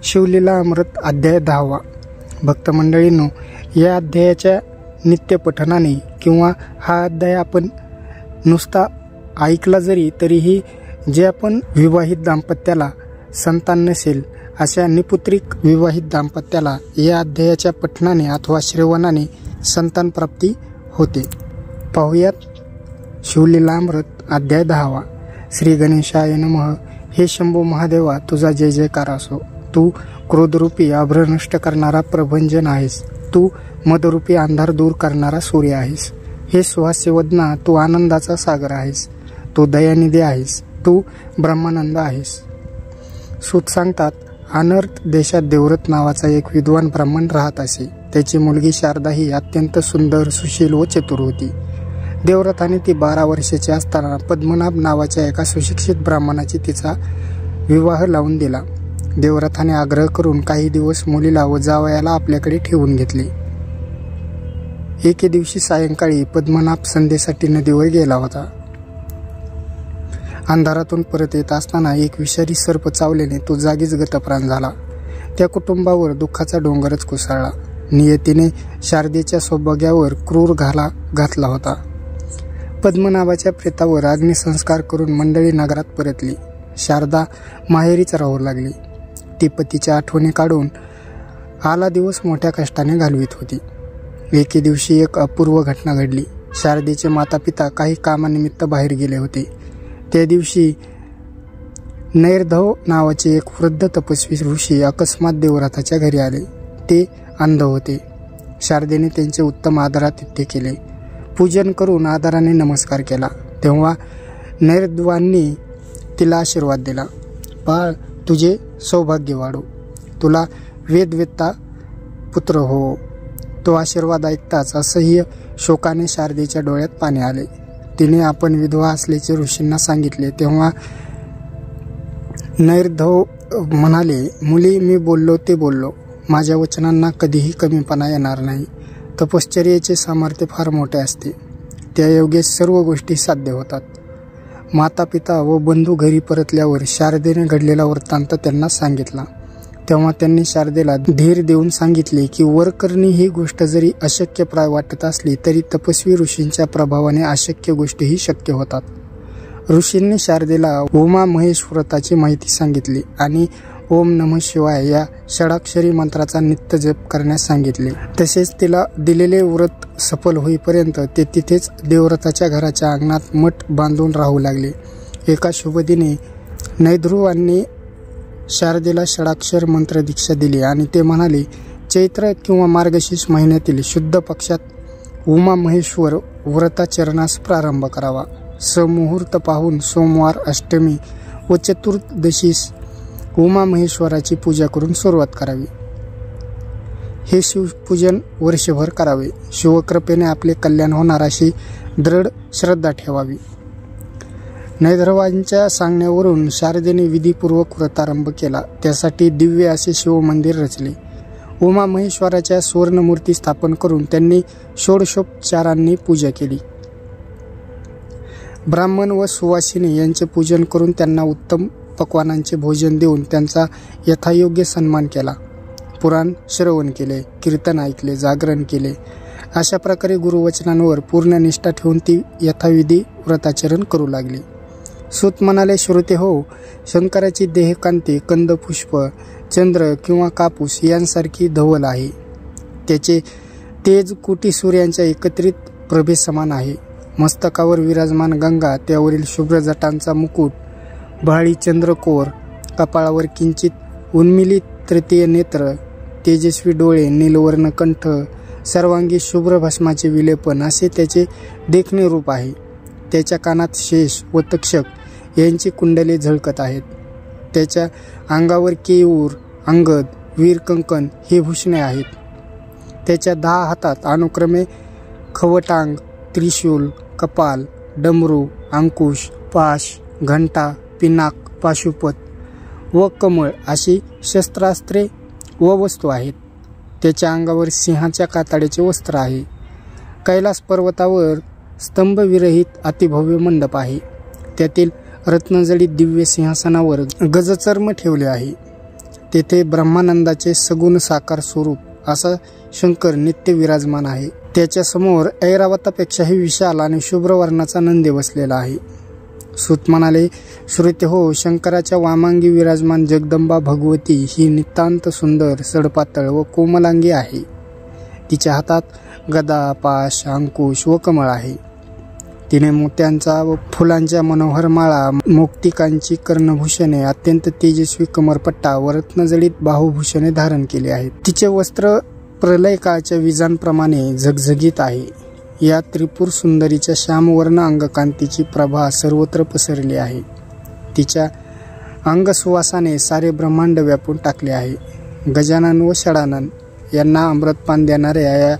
शिवलीला अमृत अध्याय 10वा. भक्त मंडळींनो, या अध्यायाच्या नित्य पठनाने किंवा हा अध्याय आपण नुसता ऐकला जरी तरीही जे आपण विवाहित दाम्पत्याला संतान नसेल अशा निपुत्रिक विवाहित दाम्पत्याला या अध्यायाच्या पठनाने अथवा श्रवणाने संतान प्राप्ती होते. पाहुयात शिवलीला अमृत अध्याय 10वा. श्री गणेशाय नमः. हे शंभू महादेवा, तुझा जय जयकार असो. तू क्रोधरूपी अभ्र नष्ट करणारा प्रभंजन आहेस. तू मदरूपी अंधार दूर करणारा सूर्य आहेस. हे सुहास्यवदना, तू आनंदाचा सागर आहेस. तू दयानिधी आहेस. तू ब्रह्मानंद आहेस. सूत सांगतात, अनर्थ देशात देवव्रत नावाचा एक विद्वान ब्राह्मण राहत असे. त्याची मुलगी शारदा ही अत्यंत सुंदर, सुशील व चतुर होती. देवव्रताने ती 12 वर्षाची असताना पद्मनाभ नावाच्या एका सुशिक्षित ब्राह्मणाची तिचा विवाह लावून दिला. देवव्रताने आग्रह करून काही दिवस मुलीला व जावयाला आपल्याकडे ठेवून घेतले. एके दिवशी सायंकाळी पद्मनाभ संध्येसाठी नदीवर गेला होता. अंधारातून परत येत असताना एक विषारी सर्प चावल्याने तो जागीच गतप्राण झाला. त्या कुटुंबावर दुःखाचा डोंगरच कोसळला. नियतीने शारदेच्या सौभाग्यावर क्रूर घाला घातला होता. पद्मनाभाच्या प्रेतावर अग्निसंस्कार करून मंडळी नगरात परतली. शारदा माहेरीच राहू लागली. ती पतीच्या आठवणी काढून आला दिवस मोठ्या कष्टाने घालवित होती. एके दिवशी एक अपूर्व घटना घडली. शारदेचे माता पिता काही कामानिमित्त बाहेर गेले होते. त्या दिवशी नैर्धव नावाचे एक वृद्ध तपस्वी ऋषी अकस्मात देवव्रताच्या घरी आले. ते अंध होते. शारदेने त्यांचे उत्तम आदरातिथ्य केले. पूजन करून आदराने नमस्कार केला. तेव्हा नैर्धवांनी तिला आशीर्वाद दिला. बाळ, तुझे सौभाग्य वाढो. तुला वेदवेत्ता पुत्र हो. तो आशीर्वाद ऐकताच असह्य शोकाने शारदेच्या डोळ्यात पाणी आले. तिने आपण विधवा असल्याचे ऋषींना सांगितले. तेव्हा नैर्धव म्हणाले, मुली, मी बोललो ते बोललो. माझ्या वचनांना कधीही कमीपणा येणार नाही. तपश्चर्येचे सामर्थ्य फार मोठे असते. त्यायोगे सर्व गोष्टी साध्य होतात. माता पिता व बंधू घरी परतल्यावर शारदेने घडलेला वृत्तांत त्यांना सांगितला. तेव्हा त्यांनी शारदेला धीर देऊन सांगितले की वरकरणी ही गोष्ट जरी अशक्यप्राय वाटत असली तरी तपस्वी ऋषींच्या प्रभावाने अशक्य गोष्टीही शक्य होतात. ऋषींनी शारदेला उमा महेश व्रताची माहिती सांगितली आणि ओम नमः शिवाय या षडाक्षरी मंत्राचा नित्य जप करण्यास सांगितले. तसेच तिला दिलेले व्रत सफल होईपर्यंत ते तिथेच देवव्रताच्या घराच्या अंगणात मठ बांधून राहू लागले. एका शुभदिनी नैर्धवांनी शारदेला षडाक्षर मंत्र दीक्षा दिली आणि ते म्हणाले, चैत्र किंवा मार्गशीर्ष महिन्यातील शुद्ध पक्षात उमा महेश्वर व्रताचरणास प्रारंभ करावा. समुहूर्त पाहून सोमवार, अष्टमी व चतुर्दशीस उमा महेश्वराची पूजा करून सुरुवात करावी. हे शिवपूजन वर्षभर करावे. शिवकृपेने आपले कल्याण होणार अशी दृढ श्रद्धा ठेवावी. नैर्धवांच्या सांगण्यावरून शारदेने विधीपूर्वक व्रतारंभ केला. त्यासाठी दिव्य असे शिवमंदिर रचले. उमा महेश्वराच्या सुवर्णमूर्ती स्थापन करून त्यांनी षोडशोपचारांनी पूजा केली. ब्राह्मण व सुवासिनी यांचे पूजन करून त्यांना उत्तम पक्वानांचे भोजन देऊन त्यांचा यथायोग्य सन्मान केला. पुराण श्रवण केले, कीर्तन ऐकले, जागरण केले. अशा प्रकारे गुरुवचनांवर पूर्ण निष्ठा ठेवून ती यथाविधी व्रताचरण करू लागली. सूत म्हणाले, श्रोते हो, शंकराची देहकांती कंदपुष्प, चंद्र किंवा कापूस यांसारखी धवल आहे. त्याचे तेज कोटी सूर्यांच्या एकत्रित प्रभे समान आहे. मस्तकावर विराजमान गंगा, त्यावरील शुभ्र जटांचा मुकुट, बहाळी चंद्रकोर, कपाळावर किंचित उन्मिलित तृतीय नेत्र, तेजस्वी डोळे, नीलवर्ण कंठ, सर्वांगी शुभ्र भस्माचे विलेपन असे त्याचे देखणे रूप आहे. त्याच्या कानात शेष व तक्षक यांची कुंडले झळकत आहेत. त्याच्या अंगावर केयूर, अंगद, वीरकंकण ही भूषणे आहेत. त्याच्या 10 हातात अनुक्रमे खवटांग, त्रिशूल, कपाल, डमरू, अंकुश, पाश, घंटा, पिनाक, पाशुपत व कमळ अशी शस्त्रास्त्रे व वस्तू आहेत. त्याच्या अंगावर सिंहाच्या कातड्याचे वस्त्र आहे. कैलास पर्वतावर स्तंभविरहित अतिभव्य मंडप आहे. त्यातील रत्नजडित दिव्य सिंहासनावर गजचर्म ठेवले आहे. तेथे ब्रह्मानंदाचे सगुण साकार स्वरूप असा शंकर नित्य विराजमान आहे. त्याच्या समोर ऐरावतापेक्षाही विशाल आणि शुभ्र वर्णाचा नंदी बसलेला आहे. सूत म्हणाले, श्रुते हो, शंकराच्या वामांगी विराजमान जगदंबा भगवती ही नितांत सुंदर, सडपातळ व कोमलांगी आहे. तिच्या हातात गदा, पाश, अंकुश व कमळ आहे. तिने मोत्यांचा व फुलांच्या मनोहर माळा, मोक्तिकांची कर्णभूषणे, अत्यंत तेजस्वी कमरपट्टा व रत्नजडित बाहुभूषणे धारण केली आहेत. तिचे वस्त्र प्रलय काळच्या विजांप्रमाणे झगझगीत आहे. या त्रिपुर सुंदरीच्या श्यामवर्ण अंगकांतीची प्रभा सर्वत्र पसरली आहे. तिच्या अंगसुवासाने सारे ब्रह्मांड व्यापून टाकले आहे. गजानन व षडानन यांना अमृतपान देणाऱ्या या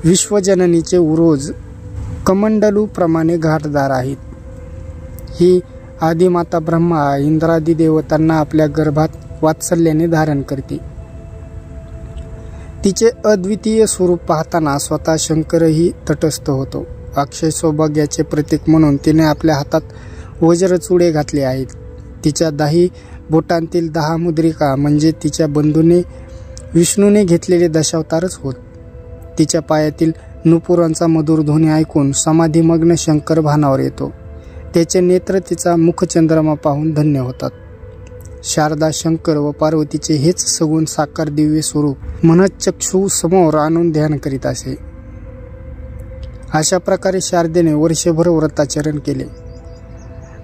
विश्वजननीचे उरोज कमंडलूप्रमाणे घाटदार आहेत. ही आदिमाता ब्रह्मा इंद्रादी देवतांना आपल्या गर्भात वात्सल्याने धारण करते. तिचे अद्वितीय स्वरूप पाहताना स्वतः शंकरही तटस्थ होतो. अक्षय सौभाग्याचे प्रतीक म्हणून तिने आपल्या हातात वज्रचुडे घातले आहेत. तिच्या 10 बोटांतील 10 मुद्रिका म्हणजे तिच्या बंधूने विष्णूने घेतलेले दशावतारच होत. तिच्या पायातील नुपुरांचा मधुर ध्वनी ऐकून समाधीमग्न शंकर भानावर येतो. त्याचे नेत्र तिचा मुखचंद्रमा पाहून धन्य होतात. शारदा शंकर व पार्वतीचे हेच सगुण साकार दिव्य स्वरूप मनःचक्षु समोर आणून ध्यान करीत असे. अशा प्रकारे शारदेने वर्षभर व्रताचरण केले.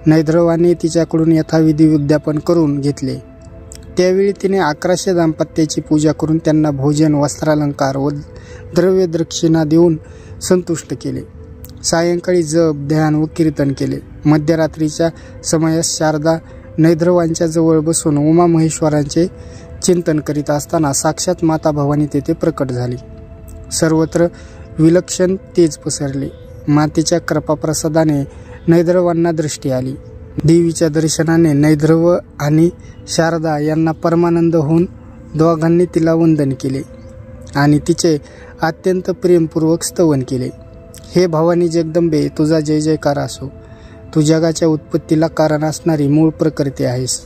नैद्रवाने तिच्याकडून यथाविधी उद्यापन करून घेतले. त्यावेळी तिने 1100 दाम्पत्याची पूजा करून त्यांना भोजन, वस्त्रालंकार व द्रव्य दक्षिणा देऊन संतुष्ट केले. सायंकाळी जप, ध्यान व कीर्तन केले. मध्यरात्रीच्या समयास शारदा नैद्रवांच्या जवळ बसून उमा महेश्वरांचे चिंतन करीत असताना साक्षात माता भवानी तेथे प्रकट झाली. सर्वत्र विलक्षण तेज पसरले. मातेच्या कृपाप्रसादाने नैद्रवांना दृष्टी आली. देवीच्या दर्शनाने नैद्रव आणि शारदा यांना परमानंद होऊन दोघांनी तिला वंदन केले आणि तिचे अत्यंत प्रेमपूर्वक स्तवन केले. हे भवानी जगदंबे, तुझा जय जयकार असो. तू जगाच्या उत्पत्तीला कारण असणारी मूळ प्रकृती आहेस.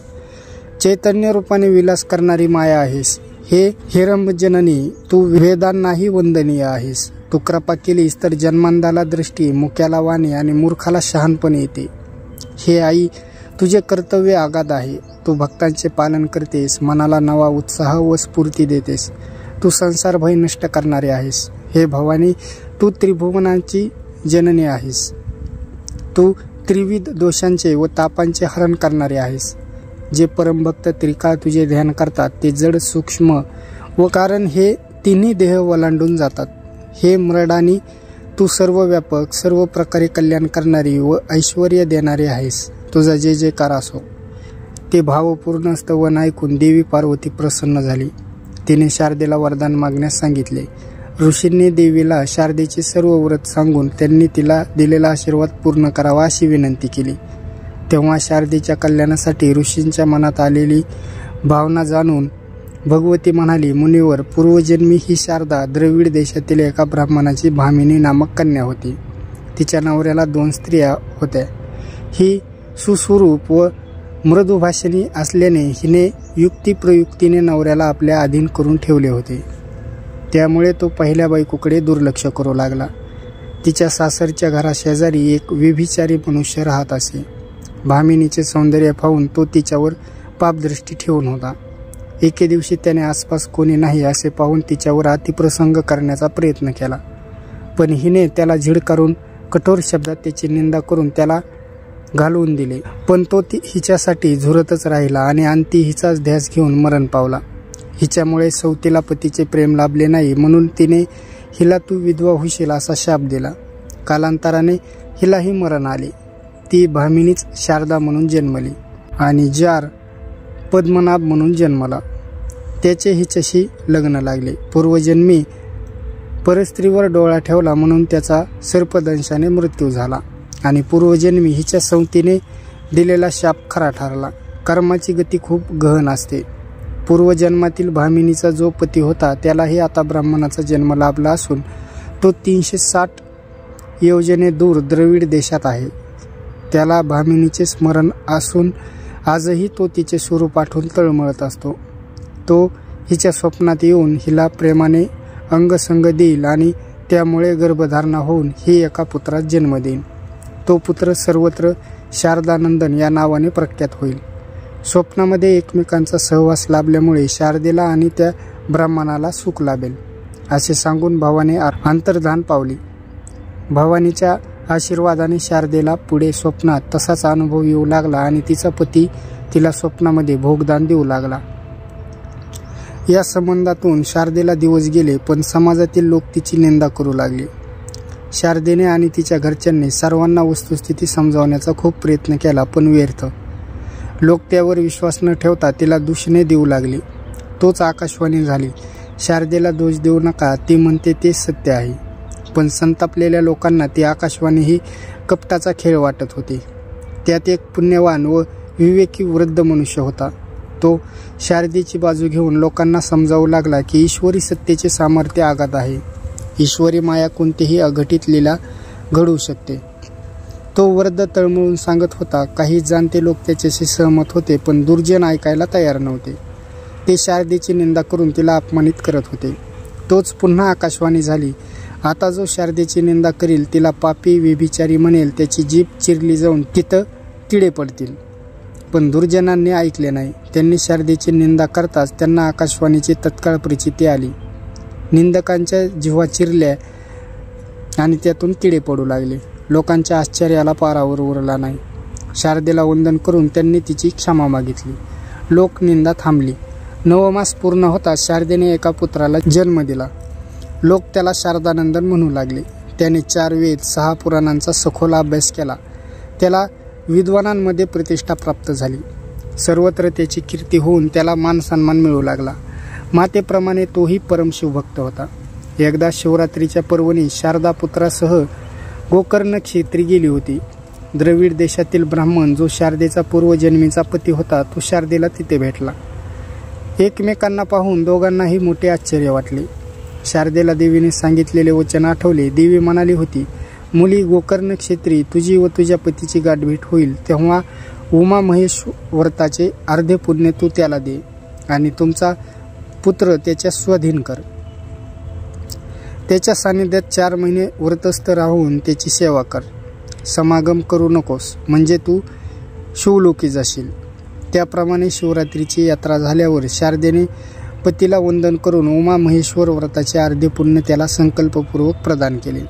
चैतन्य रूपाने विलास करणारी माया आहेस. हे हिरंब जननी, तू वेदांनाही वंदनीय आहेस. तू कृपा केलीस तर जन्मांधाला दृष्टी, मुक्याला वाणी आणि मूर्खाला शहाणपण येते. हे आई, तुझे कर्तव्य आगाध आहे. तू भक्तांचे पालन करतेस, मनाला नवा उत्साह व स्फूर्ती देतेस. तू संसार भय नष्ट करणारे आहेस. हे भवानी, तू त्रिभुवनांची जननी आहेस. तू त्रिविध दोषांचे व तापांचे हरण करणारे आहेस. जे परमभक्त त्रिकाळ तुझे ध्यान करतात ते जड, सूक्ष्म व कारण हे तिन्ही देह ओलांडून जातात. हे मृडानी, तू सर्व व्यापक, सर्व प्रकारे कल्याण करणारी व ऐश्वर्य देणारे आहेस. तुझा जय जयकार असो. ते भावपूर्ण स्तवन ऐकून देवी पार्वती प्रसन्न झाली. तिने शारदेला वरदान मागण्यास सांगितले. ऋषींनी देवीला शारदेचे सर्व व्रत सांगून त्यांनी तिला दिलेला आशीर्वाद पूर्ण करावा अशी विनंती केली. तेव्हा शारदेच्या कल्याणासाठी ऋषींच्या मनात आलेली भावना जाणून भगवती म्हणाली, मुनिवर, पूर्वजन्मी ही शारदा द्रविड देशातील एका ब्राह्मणाची भामिनी नामक कन्या होती. तिच्या नवऱ्याला 2 स्त्रिया होत्या. ही सुस्वरूप व मृदुभाषिणी असल्याने हिने युक्तिप्रयुक्तीने नवऱ्याला आपल्या अधीन करून ठेवले होते. त्यामुळे तो पहिल्या बायकोकडे दुर्लक्ष करू लागला. तिच्या सासरच्या घराशेजारी एक व्यभिचारी मनुष्य राहत असे. भामिनीचे सौंदर्य पाहून तो तिच्यावर पापदृष्टी ठेवून होता. एके दिवशी त्याने आसपास कोणी नाही असे पाहून तिच्यावर अतिप्रसंग करण्याचा प्रयत्न केला. पण हिने त्याला झिडकारून कठोर शब्दात त्याची निंदा करून त्याला घालवून दिले. पण तो हिच्यासाठी झुरतच राहिला आणि अंती हिचाच ध्यास घेऊन मरण पावला. हिच्यामुळे सौतीला पतीचे प्रेम लाभले नाही म्हणून तिने हिला तू विधवा होशील असा शाप दिला. कालांतराने हिलाही मरण आले. ती भामिनीच शारदा म्हणून जन्मली आणि जार पद्मनाभ म्हणून जन्मला. त्याचे हिच्याशी लग्न लागले. पूर्वजन्मी परस्त्रीवर डोळा ठेवला म्हणून त्याचा सर्पदंशाने मृत्यू झाला आणि पूर्वजन्मी हिच्या संगतीने दिलेला शाप खरा ठरला. कर्माची गती खूप गहन असते. पूर्वजन्मातील भामिनीचा जो पती होता त्यालाही आता ब्राह्मणाचा जन्म लाभला असून तो 360 योजने दूर द्रविड देशात आहे. त्याला भामिनीचे स्मरण असून आजही तो तिचे स्वरूप आठवून तळमळत असतो. तो हिच्या स्वप्नात येऊन हिला प्रेमाने अंगसंग देईल आणि त्यामुळे गर्भधारणा होऊन ही एका पुत्रास जन्म देईल. तो पुत्र सर्वत्र शारदानंदन या नावाने प्रख्यात होईल. स्वप्नामध्ये एकमेकांचा सहवास लाभल्यामुळे शारदेला आणि त्या ब्राह्मणाला सुख लाभेल असे सांगून भवानी अंतर्धान पावली. भवानीच्या आशीर्वादाने शारदेला पुढे स्वप्नात तसाच अनुभव येऊ लागला आणि तिचा पती तिला स्वप्नामध्ये भोगदान देऊ लागला. या संबंधातून शारदेला दिवस गेले, पण समाजातील लोक तिची निंदा करू लागले. शारदेने आणि तिच्या घरच्यांनी सर्वांना वस्तुस्थिती समजावण्याचा खूप प्रयत्न केला, पण व्यर्थ. लोक त्यावर विश्वास न ठेवता तिला दूषणे देऊ लागले. तोच आकाशवाणी झाली, शारदेला दोष देऊ नका, ती म्हणते ते सत्य आहे. पण संतापलेल्या लोकांना ती आकाशवाणी ही कपटाचा खेळ वाटत होती. त्यात एक पुण्यवान व विवेकी वृद्ध मनुष्य होता. तो शारदेची बाजू घेऊन लोकांना समजावू लागला की ईश्वरी सत्तेचे सामर्थ्य आगाध आहे. ईश्वरी माया कोणतीही अघटित लीला घडवू शकते. तो वृद्ध तळमळून सांगत होता. काही जाणते लोक त्याच्याशी सहमत होते, पण दुर्जन ऐकायला तयार नव्हते. ते शारदेची निंदा करून तिला अपमानित करत होते. तोच पुन्हा आकाशवाणी झाली. आता जो शारदेची निंदा करील तिला पापी व्यभिचारी म्हणेल, त्याची जीभ चिरली जाऊन तिथं तिळे पडतील. पण दुर्जनांनी ऐकले नाही. त्यांनी शारदेची निंदा करताच त्यांना आकाशवाणीची तत्काळ प्रचिती आली. निंदकांच्या जिव्हा चिरल्या आणि त्यातून किडे पडू लागले. लोकांच्या आश्चर्याला पारावर उरला नाही. शारदेला वंदन करून त्यांनी तिची क्षमा मागितली. लोक निंदा थांबली. 9 मास पूर्ण होताच शारदेने एका पुत्राला जन्म दिला. लोक त्याला शारदानंदन म्हणू लागले. त्याने 4 वेद 6 पुराणांचा सखोल अभ्यास केला. त्याला विद्वानांमध्ये प्रतिष्ठा प्राप्त झाली. सर्वत्र त्याची कीर्ती होऊन त्याला मानसन्मान मिळू लागला. मातेप्रमाणे तोही परमशिवभक्त होता. एकदा शिवरात्रीच्या पर्वणी शारदा पुत्रासह गोकर्ण क्षेत्री गेली होती. द्रविड देशातील ब्राह्मण जो शारदेचा पूर्वजन्मीचा पती होता, तो शारदेला तिथे भेटला. एकमेकांना पाहून दोघांनाही मोठे आश्चर्य वाटले. शारदेला देवीने सांगितलेले वचन आठवले. देवी म्हणाली होती, मुली गोकर्ण क्षेत्री तुझी व तुझ्या पतीची गाठभेट होईल, तेव्हा उमा महेश व्रताचे अर्धे पुण्य तू त्याला दे आणि तुमचा पुत्र त्याच्या स्वाधीन कर. त्याच्या सानिध्यात 4 महिने व्रतस्थ राहून त्याची सेवा कर. समागम करू नकोस, म्हणजे तू शिवलोकी जाशील. त्याप्रमाणे शिवरात्रीची यात्रा झाल्यावर शारदेने पतीला वंदन करून उमा महेश्वर व्रताचे अर्धे पुण्य त्याला संकल्पपूर्वक प्रदान केले.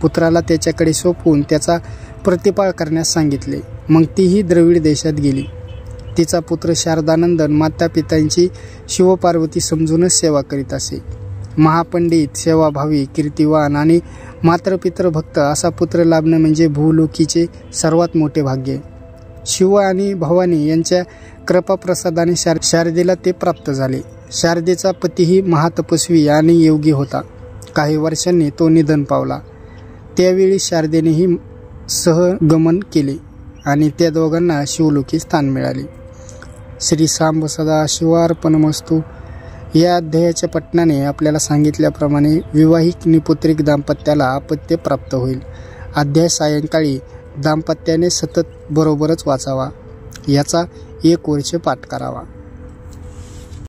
पुत्राला त्याच्याकडे सोपवून त्याचा प्रतिपाळ करण्यास सांगितले. मग तीही द्रविड देशात गेली. तिचा पुत्र शारदानंदन माता पित्यांची शिवपार्वती समजूनच सेवा करीत असे. महापंडित, सेवाभावी, कीर्तिवान आणि मातृपितृ भक्त असा पुत्र लाभणे म्हणजे भूलोकीचे सर्वात मोठे भाग्य. शिव आणि भवानी यांच्या कृपाप्रसादाने शारदेला ते प्राप्त झाले. शारदेचा पतीही महातपस्वी आणि योगी होता. काही वर्षांनी तो निधन पावला. त्यावेळी शारदेनेही सहगमन केले आणि त्या दोघांना शिवलोकी स्थान मिळाले. श्री सांब सदा शिवार्पणमस्तु. या अध्यायाच्या पठणाने आपल्याला सांगितल्याप्रमाणे विवाहिक निपुत्रिक दाम्पत्याला अपत्य प्राप्त होईल. अध्याय सायंकाळी दाम्पत्याने सतत बरोबरच वाचावा. याचा 1 वर्ष पाठ करावा.